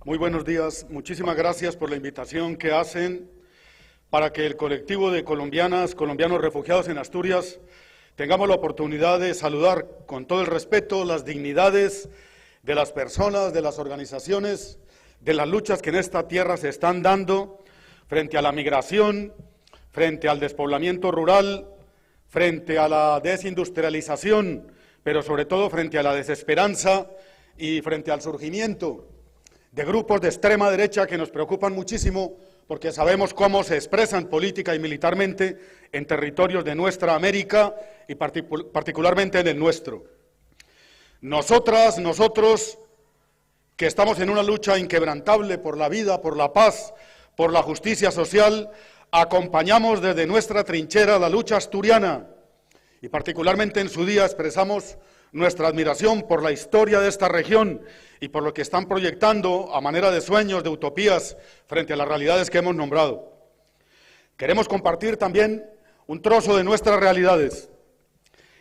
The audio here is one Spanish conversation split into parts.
Muy buenos días. Muchísimas gracias por la invitación que hacen para que el colectivo de colombianos refugiados en Asturias tengamos la oportunidad de saludar con todo el respeto las dignidades de las personas, de las organizaciones, de las luchas que en esta tierra se están dando frente a la migración, frente al despoblamiento rural, frente a la desindustrialización, pero sobre todo frente a la desesperanza y frente al surgimiento de grupos de extrema derecha que nos preocupan muchísimo porque sabemos cómo se expresan política y militarmente en territorios de nuestra América y particularmente en el nuestro. Nosotras, nosotros, que estamos en una lucha inquebrantable por la vida, por la paz, por la justicia social, acompañamos desde nuestra trinchera la lucha asturiana y particularmente en su día expresamos nuestra admiración por la historia de esta región y por lo que están proyectando a manera de sueños, de utopías, frente a las realidades que hemos nombrado. Queremos compartir también un trozo de nuestras realidades.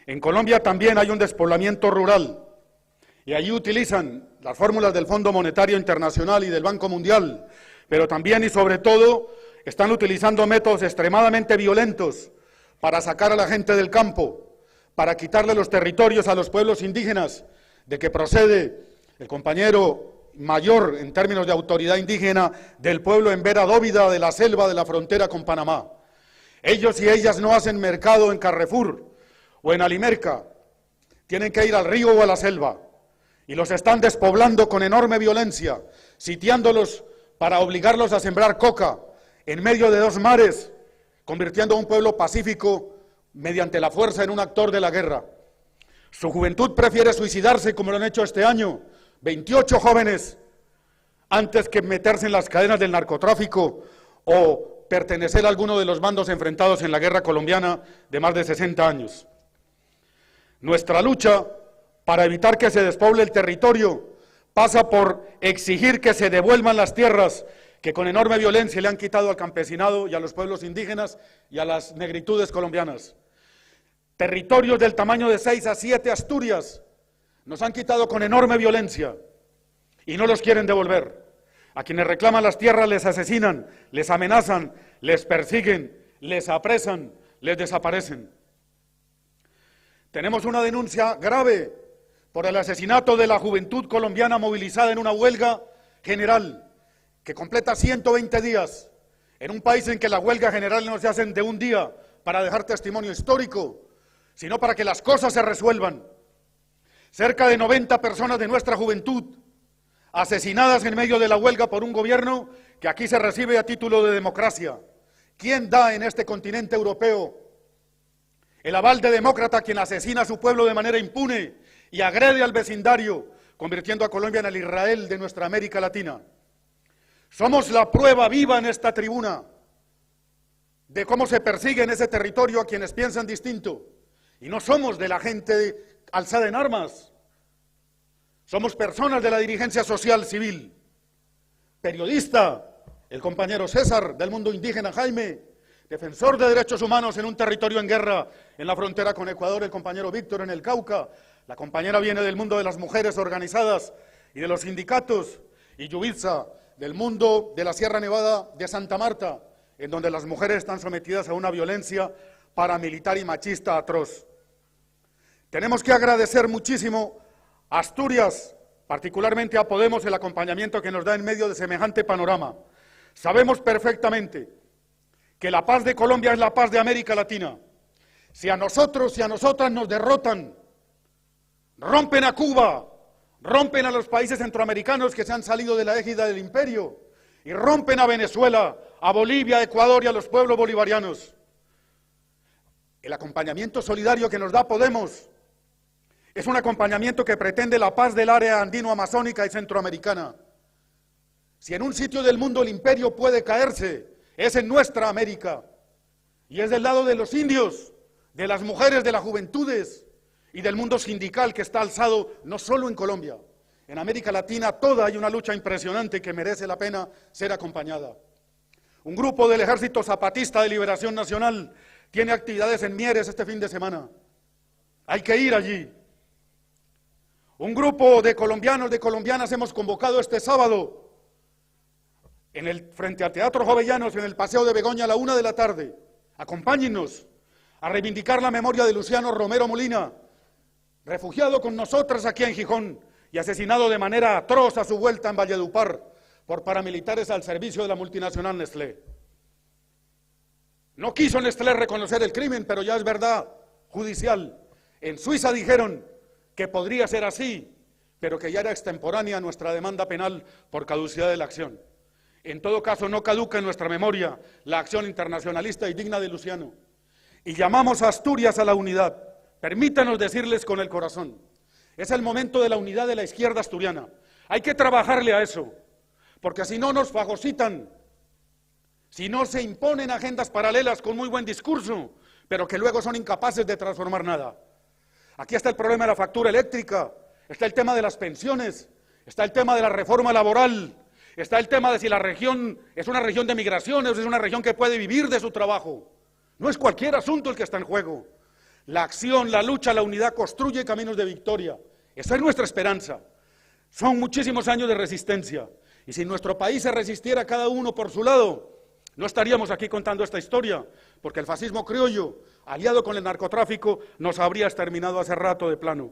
En Colombia también hay un despoblamiento rural y allí utilizan las fórmulas del Fondo Monetario Internacional y del Banco Mundial, pero también y sobre todo están utilizando métodos extremadamente violentos para sacar a la gente del campo, para quitarle los territorios a los pueblos indígenas, de que procede el compañero mayor en términos de autoridad indígena del pueblo en Vera Dóvida de la selva de la frontera con Panamá. Ellos y ellas no hacen mercado en Carrefour o en Alimerca, tienen que ir al río o a la selva y los están despoblando con enorme violencia, sitiándolos para obligarlos a sembrar coca en medio de dos mares, convirtiendo a un pueblo pacífico mediante la fuerza en un actor de la guerra. Su juventud prefiere suicidarse como lo han hecho este año, 28 jóvenes, antes que meterse en las cadenas del narcotráfico o pertenecer a alguno de los bandos enfrentados en la guerra colombiana de más de 60 años. Nuestra lucha para evitar que se despoble el territorio pasa por exigir que se devuelvan las tierras que con enorme violencia le han quitado al campesinado y a los pueblos indígenas y a las negritudes colombianas. Territorios del tamaño de 6 a 7 Asturias nos han quitado con enorme violencia y no los quieren devolver. A quienes reclaman las tierras les asesinan, les amenazan, les persiguen, les apresan, les desaparecen. Tenemos una denuncia grave por el asesinato de la juventud colombiana movilizada en una huelga general que completa 120 días en un país en que las huelgas generales no se hacen de un día para dejar testimonio histórico, sino para que las cosas se resuelvan. Cerca de 90 personas de nuestra juventud asesinadas en medio de la huelga por un gobierno que aquí se recibe a título de democracia. ¿Quién da en este continente europeo el aval de demócrata a quien asesina a su pueblo de manera impune y agrede al vecindario, convirtiendo a Colombia en el Israel de nuestra América Latina? Somos la prueba viva en esta tribuna de cómo se persigue en ese territorio a quienes piensan distinto. Y no somos de la gente alzada en armas, somos personas de la dirigencia social civil. Periodista, el compañero César, del mundo indígena Jaime, defensor de derechos humanos en un territorio en guerra en la frontera con Ecuador, el compañero Víctor en el Cauca, la compañera viene del mundo de las mujeres organizadas y de los sindicatos, y Yubitsa, del mundo de la Sierra Nevada de Santa Marta, en donde las mujeres están sometidas a una violencia paramilitar y machista atroz. Tenemos que agradecer muchísimo a Asturias, particularmente a Podemos, el acompañamiento que nos da en medio de semejante panorama. Sabemos perfectamente que la paz de Colombia es la paz de América Latina. Si a nosotros y a nosotras nos derrotan, rompen a Cuba, rompen a los países centroamericanos que se han salido de la égida del imperio y rompen a Venezuela, a Bolivia, a Ecuador y a los pueblos bolivarianos. El acompañamiento solidario que nos da Podemos es un acompañamiento que pretende la paz del área andino-amazónica y centroamericana. Si en un sitio del mundo el imperio puede caerse, es en nuestra América. Y es del lado de los indios, de las mujeres, de las juventudes y del mundo sindical que está alzado no solo en Colombia. En América Latina toda hay una lucha impresionante que merece la pena ser acompañada. Un grupo del Ejército Zapatista de Liberación Nacional tiene actividades en Mieres este fin de semana. Hay que ir allí. Un grupo de colombianos, de colombianas hemos convocado este sábado frente al Teatro Jovellanos, en el Paseo de Begoña, a la 1 de la tarde. Acompáñennos a reivindicar la memoria de Luciano Romero Molina, refugiado con nosotros aquí en Gijón y asesinado de manera atroz a su vuelta en Valledupar por paramilitares al servicio de la multinacional Nestlé. No quiso Nestlé reconocer el crimen, pero ya es verdad judicial. En Suiza dijeron que podría ser así, pero que ya era extemporánea nuestra demanda penal por caducidad de la acción. En todo caso, no caduca en nuestra memoria la acción internacionalista y digna de Luciano. Y llamamos a Asturias a la unidad. Permítanos decirles con el corazón, es el momento de la unidad de la izquierda asturiana. Hay que trabajarle a eso, porque si no nos fagocitan, si no se imponen agendas paralelas con muy buen discurso, pero que luego son incapaces de transformar nada. Aquí está el problema de la factura eléctrica, está el tema de las pensiones, está el tema de la reforma laboral, está el tema de si la región es una región de migraciones, es una región que puede vivir de su trabajo. No es cualquier asunto el que está en juego. La acción, la lucha, la unidad construye caminos de victoria. Esa es nuestra esperanza. Son muchísimos años de resistencia. Y si nuestro país se resistiera cada uno por su lado, no estaríamos aquí contando esta historia, porque el fascismo criollo, aliado con el narcotráfico, nos habría exterminado hace rato de plano.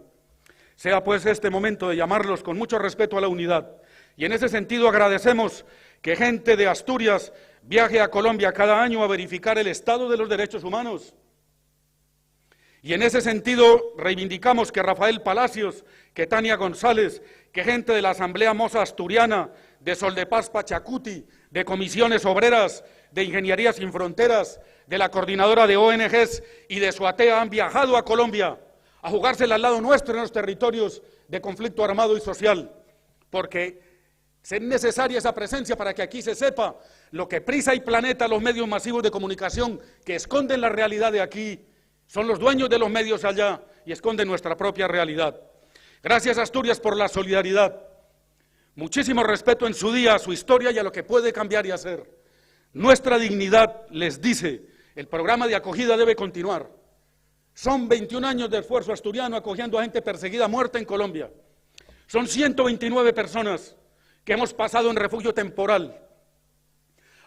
Sea pues este momento de llamarlos con mucho respeto a la unidad. Y en ese sentido agradecemos que gente de Asturias viaje a Colombia cada año a verificar el estado de los derechos humanos. Y en ese sentido reivindicamos que Rafael Palacios, que Tania González, que gente de la Asamblea Moza Asturiana, de Sol de Paz Pachacuti, de Comisiones Obreras, de Ingeniería Sin Fronteras, de la Coordinadora de ONGs y de SUATEA han viajado a Colombia a jugársela al lado nuestro en los territorios de conflicto armado y social, porque es necesaria esa presencia para que aquí se sepa lo que Prisa y Planeta, los medios masivos de comunicación que esconden la realidad de aquí, son los dueños de los medios allá y esconden nuestra propia realidad. Gracias Asturias por la solidaridad. Muchísimo respeto en su día a su historia y a lo que puede cambiar y hacer. Nuestra dignidad les dice, el programa de acogida debe continuar. Son 21 años de esfuerzo asturiano acogiendo a gente perseguida a muerte en Colombia. Son 129 personas que hemos pasado en refugio temporal.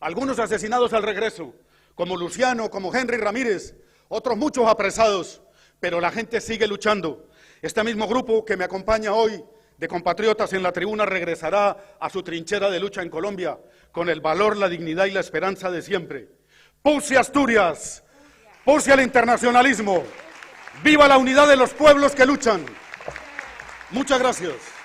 Algunos asesinados al regreso, como Luciano, como Henry Ramírez, otros muchos apresados, pero la gente sigue luchando. Este mismo grupo que me acompaña hoy, de compatriotas en la tribuna, regresará a su trinchera de lucha en Colombia, con el valor, la dignidad y la esperanza de siempre. ¡Puse Asturias! ¡Puse al internacionalismo! ¡Viva la unidad de los pueblos que luchan! Muchas gracias.